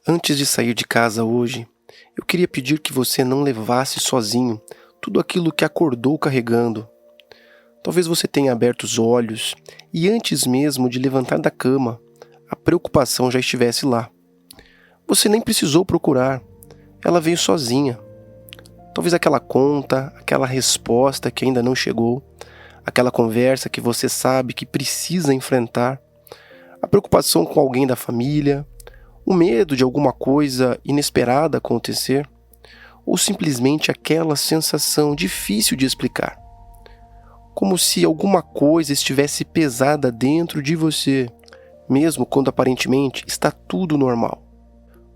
Antes de sair de casa hoje, eu queria pedir que você não levasse sozinho tudo aquilo que acordou carregando. Talvez você tenha aberto os olhos e antes mesmo de levantar da cama, a preocupação já estivesse lá. Você nem precisou procurar, ela veio sozinha. Talvez aquela conta, aquela resposta que ainda não chegou, aquela conversa que você sabe que precisa enfrentar, a preocupação com alguém da família, o medo de alguma coisa inesperada acontecer, ou simplesmente aquela sensação difícil de explicar. Como se alguma coisa estivesse pesada dentro de você, mesmo quando aparentemente está tudo normal.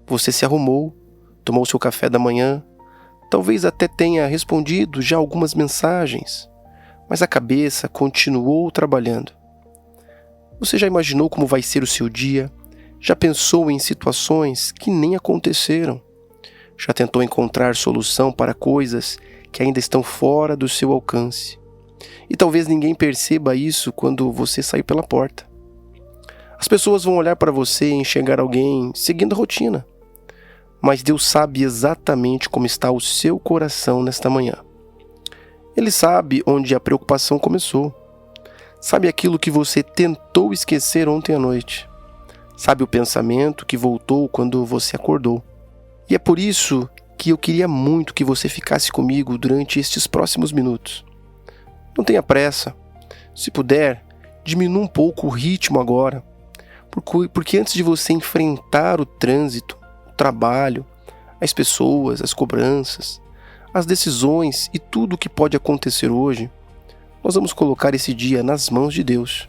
Você se arrumou, tomou seu café da manhã, talvez até tenha respondido já algumas mensagens, mas a cabeça continuou trabalhando. Você já imaginou como vai ser o seu dia? Já pensou em situações que nem aconteceram? Já tentou encontrar solução para coisas que ainda estão fora do seu alcance? E talvez ninguém perceba isso quando você sair pela porta. As pessoas vão olhar para você e enxergar alguém seguindo a rotina. Mas Deus sabe exatamente como está o seu coração nesta manhã. Ele sabe onde a preocupação começou. Sabe aquilo que você tentou esquecer ontem à noite. Sabe o pensamento que voltou quando você acordou. E é por isso que eu queria muito que você ficasse comigo durante estes próximos minutos. Não tenha pressa. Se puder, diminua um pouco o ritmo agora. Porque antes de você enfrentar o trânsito, o trabalho, as pessoas, as cobranças, as decisões e tudo o que pode acontecer hoje, nós vamos colocar esse dia nas mãos de Deus.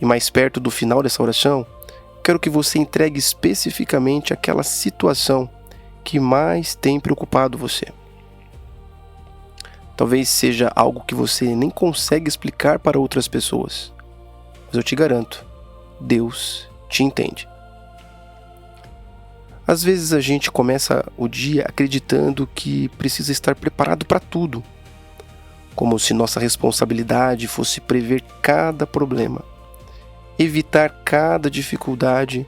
E mais perto do final dessa oração, quero que você entregue especificamente aquela situação que mais tem preocupado você. Talvez seja algo que você nem consegue explicar para outras pessoas, mas eu te garanto, Deus te entende. Às vezes a gente começa o dia acreditando que precisa estar preparado para tudo, como se nossa responsabilidade fosse prever cada problema, evitar cada dificuldade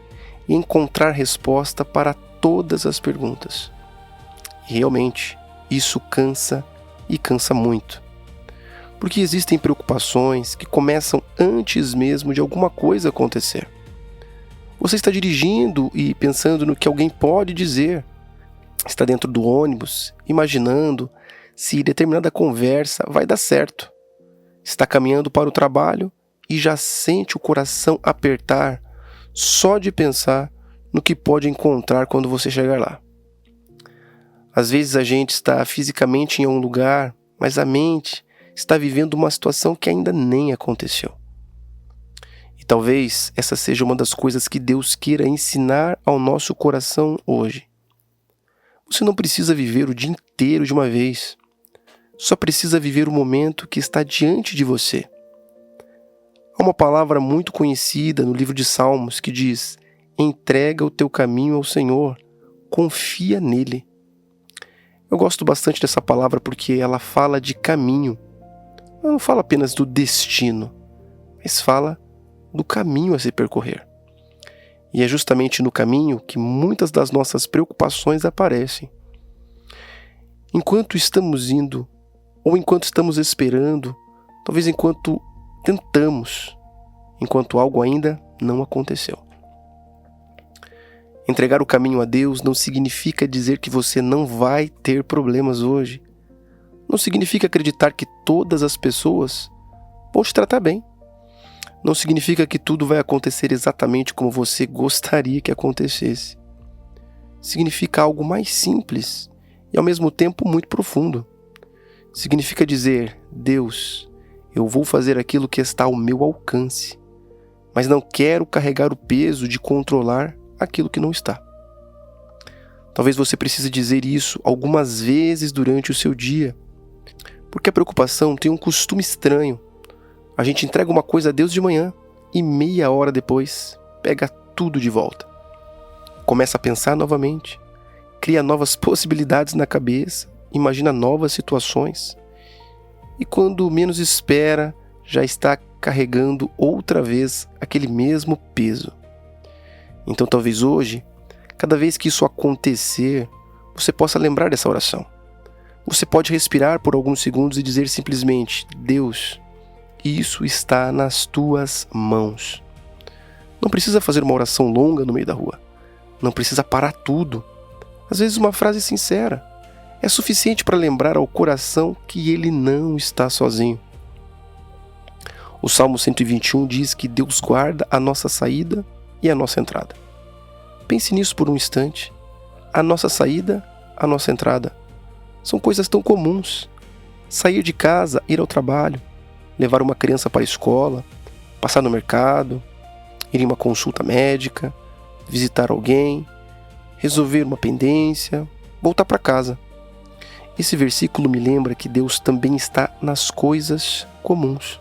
e encontrar resposta para todas as perguntas. E realmente, isso cansa e cansa muito. Porque existem preocupações que começam antes mesmo de alguma coisa acontecer. Você está dirigindo e pensando no que alguém pode dizer. Está dentro do ônibus, imaginando se determinada conversa vai dar certo. Está caminhando para o trabalho e já sente o coração apertar só de pensar no que pode encontrar quando você chegar lá. Às vezes a gente está fisicamente em um lugar, mas a mente está vivendo uma situação que ainda nem aconteceu. E talvez essa seja uma das coisas que Deus queira ensinar ao nosso coração hoje. Você não precisa viver o dia inteiro de uma vez. Só precisa viver o momento que está diante de você. Há uma palavra muito conhecida no livro de Salmos que diz: entrega o teu caminho ao Senhor, confia nele. Eu gosto bastante dessa palavra porque ela fala de caminho. Ela não fala apenas do destino, mas fala do caminho a se percorrer. E é justamente no caminho que muitas das nossas preocupações aparecem. Enquanto estamos indo, ou enquanto estamos esperando, talvez enquanto tentamos, enquanto algo ainda não aconteceu. Entregar o caminho a Deus não significa dizer que você não vai ter problemas hoje. Não significa acreditar que todas as pessoas vão te tratar bem. Não significa que tudo vai acontecer exatamente como você gostaria que acontecesse. Significa algo mais simples e ao mesmo tempo muito profundo. Significa dizer: Deus, eu vou fazer aquilo que está ao meu alcance, mas não quero carregar o peso de controlar aquilo que não está. Talvez você precise dizer isso algumas vezes durante o seu dia, porque a preocupação tem um costume estranho. A gente entrega uma coisa a Deus de manhã e meia hora depois pega tudo de volta. Começa a pensar novamente, cria novas possibilidades na cabeça, imagina novas situações e quando menos espera já está carregando outra vez aquele mesmo peso. Então talvez hoje Cada vez que isso acontecer, você possa lembrar dessa oração. Você pode respirar por alguns segundos e dizer simplesmente: Deus, isso está nas tuas mãos. Não precisa fazer uma oração longa no meio da rua. Não precisa parar tudo. Às vezes uma frase sincera é suficiente para lembrar ao coração que ele não está sozinho. O Salmo 121 diz que Deus guarda a nossa saída e a nossa entrada. Pense nisso por um instante. A nossa saída, a nossa entrada. São coisas tão comuns. Sair de casa, ir ao trabalho, levar uma criança para a escola, passar no mercado, ir em uma consulta médica, visitar alguém, resolver uma pendência, voltar para casa. Esse versículo me lembra que Deus também está nas coisas comuns.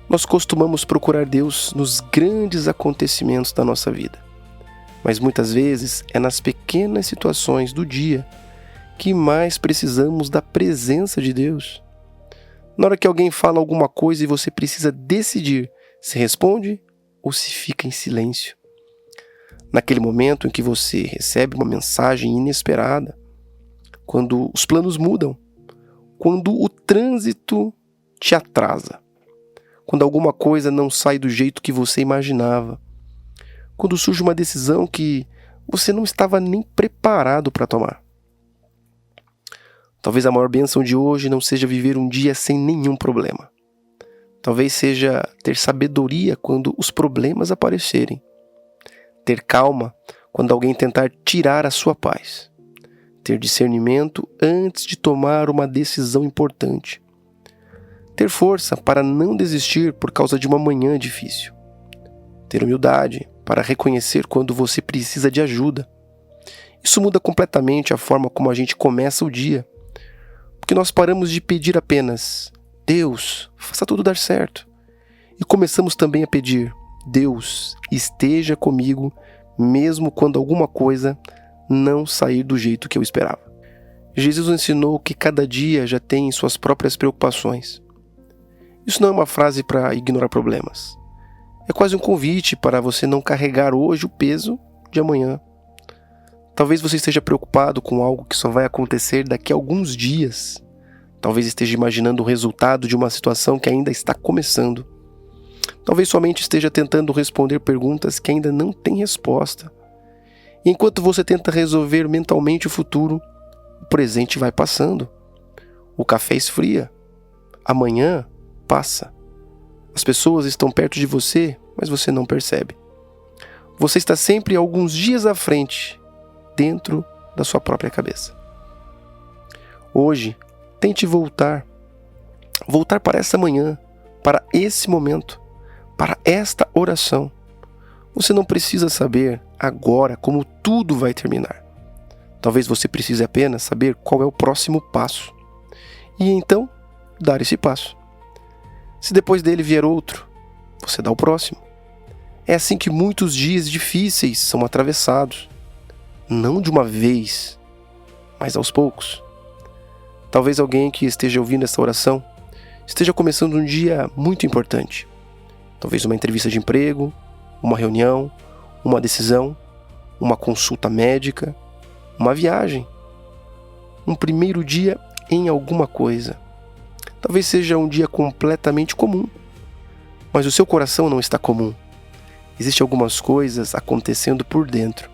Nós costumamos procurar Deus nos grandes acontecimentos da nossa vida, mas muitas vezes é nas pequenas situações do dia que mais precisamos da presença de Deus. Na hora que alguém fala alguma coisa e você precisa decidir se responde ou se fica em silêncio. Naquele momento em que você recebe uma mensagem inesperada, quando os planos mudam, quando o trânsito te atrasa, quando alguma coisa não sai do jeito que você imaginava, quando surge uma decisão que você não estava nem preparado para tomar. Talvez a maior bênção de hoje não seja viver um dia sem nenhum problema. Talvez seja ter sabedoria quando os problemas aparecerem. Ter calma quando alguém tentar tirar a sua paz. Ter discernimento antes de tomar uma decisão importante. Ter força para não desistir por causa de uma manhã difícil. Ter humildade para reconhecer quando você precisa de ajuda. Isso muda completamente a forma como a gente começa o dia. Porque nós paramos de pedir apenas: Deus, faça tudo dar certo. E começamos também a pedir: Deus, esteja comigo, mesmo quando alguma coisa não sair do jeito que eu esperava. Jesus ensinou que cada dia já tem suas próprias preocupações. Isso não é uma frase para ignorar problemas. É quase um convite para você não carregar hoje o peso de amanhã. Talvez você esteja preocupado com algo que só vai acontecer daqui a alguns dias. Talvez esteja imaginando o resultado de uma situação que ainda está começando. Talvez somente esteja tentando responder perguntas que ainda não têm resposta. E enquanto você tenta resolver mentalmente o futuro, o presente vai passando. O café esfria. Amanhã passa. As pessoas estão perto de você, mas você não percebe. Você está sempre alguns dias à frente, dentro da sua própria cabeça. Hoje, tente voltar para essa manhã, para esse momento, para esta oração. Você não precisa saber agora como tudo vai terminar. Talvez você precise apenas saber qual é o próximo passo. E então, dar esse passo. Se depois dele vier outro, você dá o próximo. É assim que muitos dias difíceis são atravessados. Não de uma vez, mas aos poucos. Talvez alguém que esteja ouvindo essa oração esteja começando um dia muito importante. Talvez uma entrevista de emprego, uma reunião, uma decisão, uma consulta médica, uma viagem, um primeiro dia em alguma coisa. Talvez seja um dia completamente comum, mas o seu coração não está comum. Existem algumas coisas acontecendo por dentro.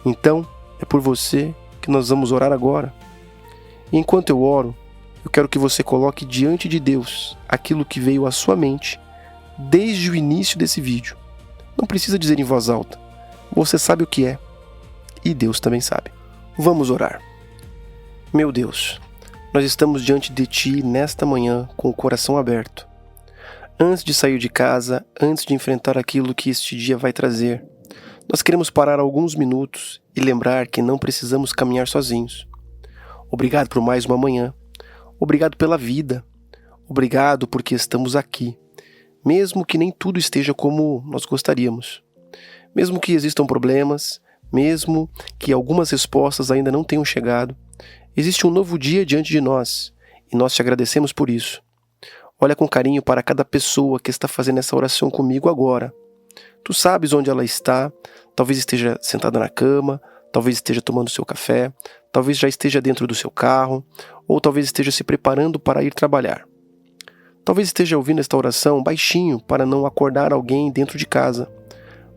Então, é por você que nós vamos orar agora. E enquanto eu oro, eu quero que você coloque diante de Deus aquilo que veio à sua mente desde o início desse vídeo. Não precisa dizer em voz alta. Você sabe o que é. E Deus também sabe. Vamos orar. Meu Deus, nós estamos diante de Ti nesta manhã com o coração aberto. Antes de sair de casa, antes de enfrentar aquilo que este dia vai trazer, nós queremos parar alguns minutos e lembrar que não precisamos caminhar sozinhos. Obrigado por mais uma manhã. Obrigado pela vida. Obrigado porque estamos aqui, mesmo que nem tudo esteja como nós gostaríamos. Mesmo que existam problemas, mesmo que algumas respostas ainda não tenham chegado, existe um novo dia diante de nós e nós te agradecemos por isso. Olha com carinho para cada pessoa que está fazendo essa oração comigo agora. Tu sabes onde ela está, talvez esteja sentada na cama, talvez esteja tomando seu café, talvez já esteja dentro do seu carro, ou talvez esteja se preparando para ir trabalhar. Talvez esteja ouvindo esta oração baixinho para não acordar alguém dentro de casa.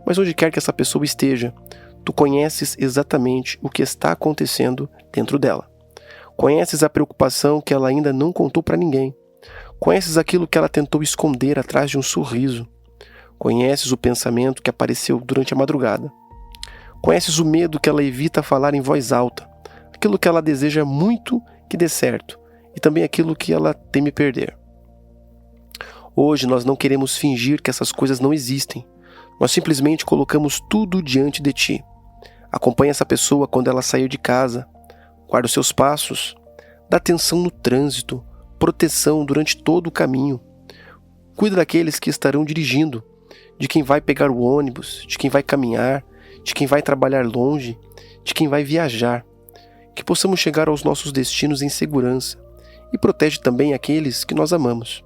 Mas onde quer que essa pessoa esteja, tu conheces exatamente o que está acontecendo dentro dela. Conheces a preocupação que ela ainda não contou para ninguém. Conheces aquilo que ela tentou esconder atrás de um sorriso. Conheces o pensamento que apareceu durante a madrugada. Conheces o medo que ela evita falar em voz alta, aquilo que ela deseja muito que dê certo e também aquilo que ela teme perder. Hoje nós não queremos fingir que essas coisas não existem. Nós simplesmente colocamos tudo diante de ti. Acompanhe essa pessoa quando ela sair de casa. Guarda os seus passos. Dá atenção no trânsito. Proteção durante todo o caminho. Cuida daqueles que estarão dirigindo, de quem vai pegar o ônibus, de quem vai caminhar, de quem vai trabalhar longe, de quem vai viajar. Que possamos chegar aos nossos destinos em segurança. E protege também aqueles que nós amamos.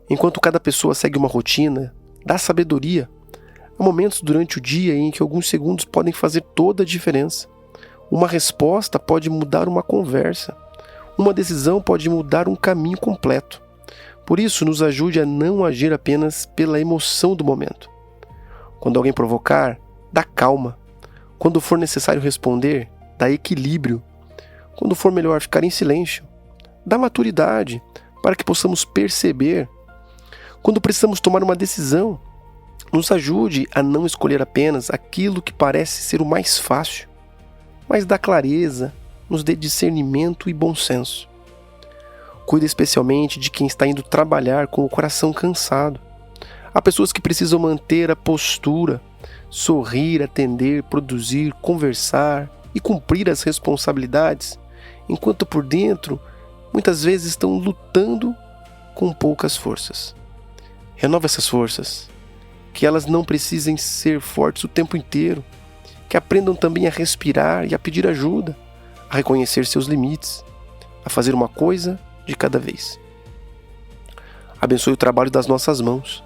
Enquanto cada pessoa segue uma rotina, dá sabedoria. Há momentos durante o dia em que alguns segundos podem fazer toda a diferença. Uma resposta pode mudar uma conversa. Uma decisão pode mudar um caminho completo. Por isso, nos ajude a não agir apenas pela emoção do momento. Quando alguém provocar, dá calma. Quando for necessário responder, dá equilíbrio. Quando for melhor ficar em silêncio, dá maturidade para que possamos perceber. Quando precisamos tomar uma decisão, nos ajude a não escolher apenas aquilo que parece ser o mais fácil, mas dá clareza, nos dê discernimento e bom senso. Cuide especialmente de quem está indo trabalhar com o coração cansado. Há pessoas que precisam manter a postura, sorrir, atender, produzir, conversar e cumprir as responsabilidades, enquanto por dentro, muitas vezes estão lutando com poucas forças. Renova essas forças, que elas não precisem ser fortes o tempo inteiro, que aprendam também a respirar e a pedir ajuda, a reconhecer seus limites, a fazer uma coisa de cada vez. Abençoe o trabalho das nossas mãos,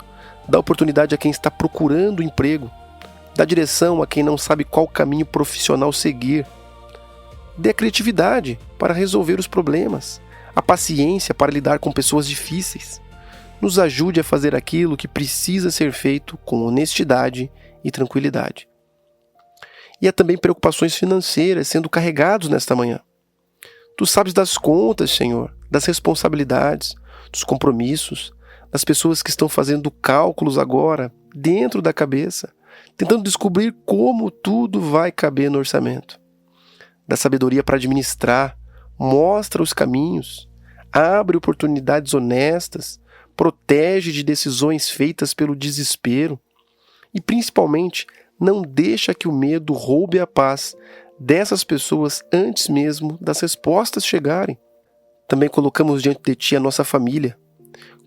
dá oportunidade a quem está procurando emprego, dá direção a quem não sabe qual caminho profissional seguir, dê a criatividade para resolver os problemas, a paciência para lidar com pessoas difíceis, nos ajude a fazer aquilo que precisa ser feito com honestidade e tranquilidade. E há também preocupações financeiras sendo carregados nesta manhã. Tu sabes das contas, Senhor, das responsabilidades, dos compromissos, das pessoas que estão fazendo cálculos agora, dentro da cabeça, tentando descobrir como tudo vai caber no orçamento. Dá sabedoria para administrar, mostra os caminhos, abre oportunidades honestas, protege de decisões feitas pelo desespero e, principalmente, não deixa que o medo roube a paz dessas pessoas antes mesmo das respostas chegarem. Também colocamos diante de Ti a nossa família.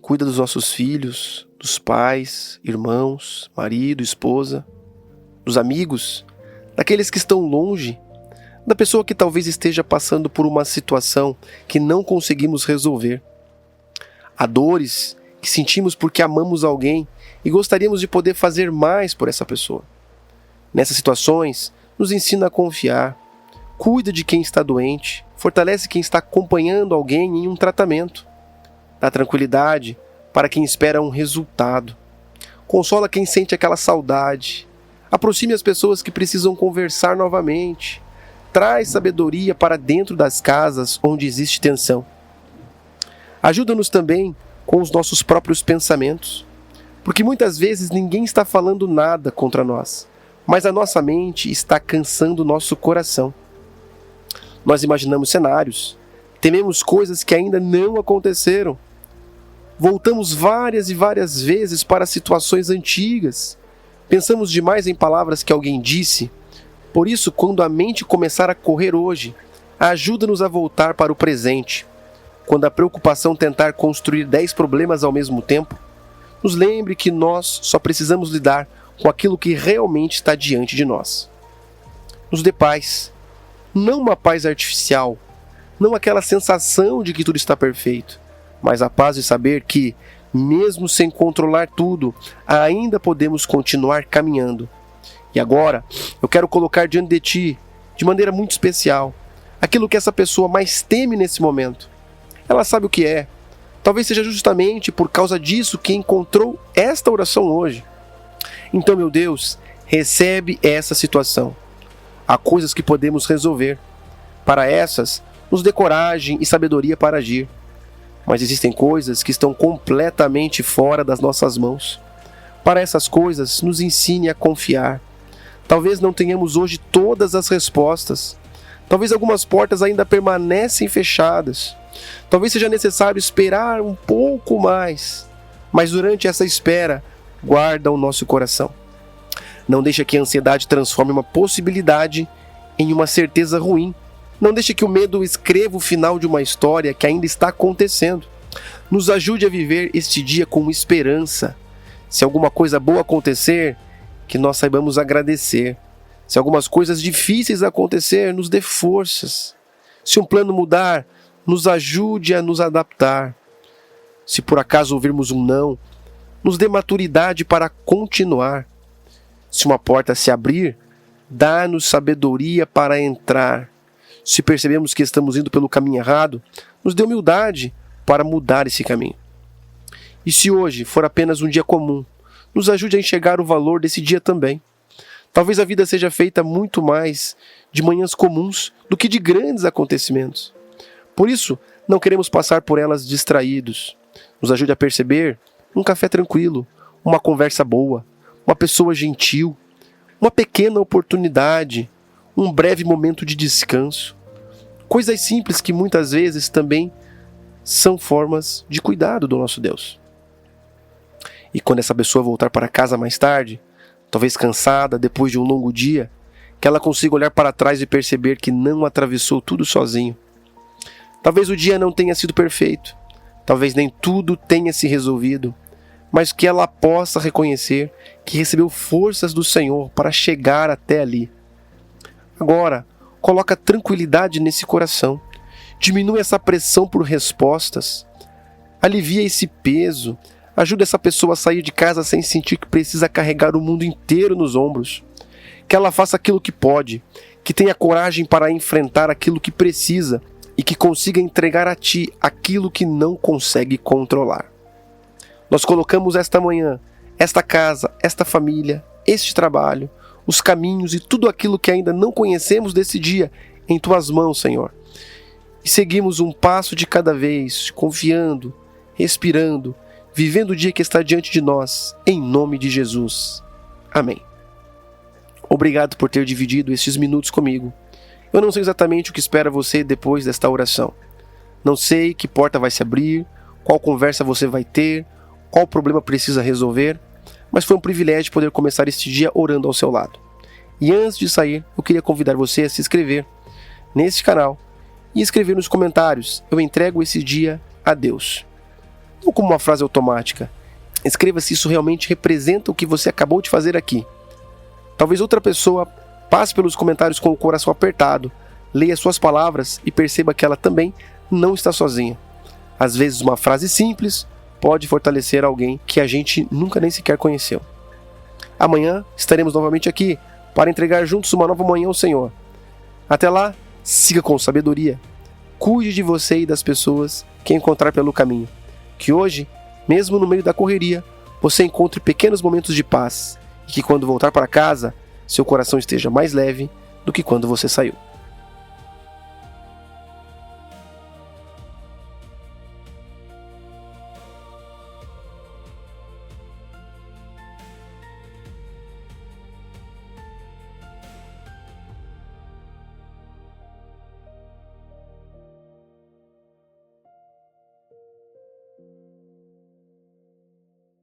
Cuida dos nossos filhos, dos pais, irmãos, marido, esposa, dos amigos, daqueles que estão longe, da pessoa que talvez esteja passando por uma situação que não conseguimos resolver. Há dores que sentimos porque amamos alguém e gostaríamos de poder fazer mais por essa pessoa. Nessas situações, nos ensina a confiar, cuida de quem está doente, fortalece quem está acompanhando alguém em um tratamento, dá tranquilidade para quem espera um resultado, consola quem sente aquela saudade, aproxime as pessoas que precisam conversar novamente, traz sabedoria para dentro das casas onde existe tensão. Ajuda-nos também com os nossos próprios pensamentos, porque muitas vezes ninguém está falando nada contra nós, mas a nossa mente está cansando o nosso coração. Nós imaginamos cenários, tememos coisas que ainda não aconteceram, voltamos várias e várias vezes para situações antigas, pensamos demais em palavras que alguém disse. Por isso, quando a mente começar a correr hoje, ajuda-nos a voltar para o presente. Quando a preocupação tentar construir 10 problemas ao mesmo tempo, nos lembre que nós só precisamos lidar com aquilo que realmente está diante de nós. Nos dê paz, não uma paz artificial, não aquela sensação de que tudo está perfeito, mas a paz de saber que, Mesmo sem controlar tudo, ainda podemos continuar caminhando. E agora, eu quero colocar diante de ti, de maneira muito especial, aquilo que essa pessoa mais teme nesse momento. Ela sabe o que é. Talvez seja justamente por causa disso que encontrou esta oração hoje. Então, meu Deus, recebe essa situação. Há coisas que podemos resolver. Para essas, nos dê coragem e sabedoria para agir. Mas existem coisas que estão completamente fora das nossas mãos. Para essas coisas, nos ensine a confiar. Talvez não tenhamos hoje todas as respostas. Talvez algumas portas ainda permanecem fechadas. Talvez seja necessário esperar um pouco mais. Mas durante essa espera, guarda o nosso coração. Não deixe que a ansiedade transforme uma possibilidade em uma certeza ruim. Não deixe que o medo escreva o final de uma história que ainda está acontecendo. Nos ajude a viver este dia com esperança. Se alguma coisa boa acontecer, que nós saibamos agradecer. Se algumas coisas difíceis acontecer, nos dê forças. Se um plano mudar, nos ajude a nos adaptar. Se por acaso ouvirmos um não, nos dê maturidade para continuar. Se uma porta se abrir, dá-nos sabedoria para entrar. Se percebemos que estamos indo pelo caminho errado, nos dê humildade para mudar esse caminho. E se hoje for apenas um dia comum, nos ajude a enxergar o valor desse dia também. Talvez a vida seja feita muito mais de manhãs comuns do que de grandes acontecimentos. Por isso, não queremos passar por elas distraídos. Nos ajude a perceber um café tranquilo, uma conversa boa, uma pessoa gentil, uma pequena oportunidade, um breve momento de descanso. Coisas simples que muitas vezes também são formas de cuidado do nosso Deus. E quando essa pessoa voltar para casa mais tarde, talvez cansada depois de um longo dia, que ela consiga olhar para trás e perceber que não atravessou tudo sozinho. Talvez o dia não tenha sido perfeito, talvez nem tudo tenha se resolvido, mas que ela possa reconhecer que recebeu forças do Senhor para chegar até ali. Agora, coloca tranquilidade nesse coração, diminui essa pressão por respostas, alivia esse peso, ajuda essa pessoa a sair de casa sem sentir que precisa carregar o mundo inteiro nos ombros. Que ela faça aquilo que pode, que tenha coragem para enfrentar aquilo que precisa e que consiga entregar a ti aquilo que não consegue controlar. Nós colocamos esta manhã, esta casa, esta família, este trabalho, os caminhos e tudo aquilo que ainda não conhecemos desse dia em tuas mãos, Senhor. E seguimos um passo de cada vez, confiando, respirando, vivendo o dia que está diante de nós, em nome de Jesus. Amém. Obrigado por ter dividido estes minutos comigo. Eu não sei exatamente o que espera você depois desta oração. Não sei que porta vai se abrir, qual conversa você vai ter, qual problema precisa resolver, mas foi um privilégio poder começar este dia orando ao seu lado. E antes de sair, eu queria convidar você a se inscrever neste canal e escrever nos comentários: eu entrego esse dia a Deus. Não como uma frase automática. Escreva se isso realmente representa o que você acabou de fazer aqui. Talvez outra pessoa passe pelos comentários com o coração apertado, leia suas palavras e perceba que ela também não está sozinha. Às vezes uma frase simples pode fortalecer alguém que a gente nunca nem sequer conheceu. Amanhã estaremos novamente aqui para entregar juntos uma nova manhã ao Senhor. Até lá, siga com sabedoria. Cuide de você e das pessoas que encontrar pelo caminho. Que hoje, mesmo no meio da correria, você encontre pequenos momentos de paz e que quando voltar para casa, seu coração esteja mais leve do que quando você saiu.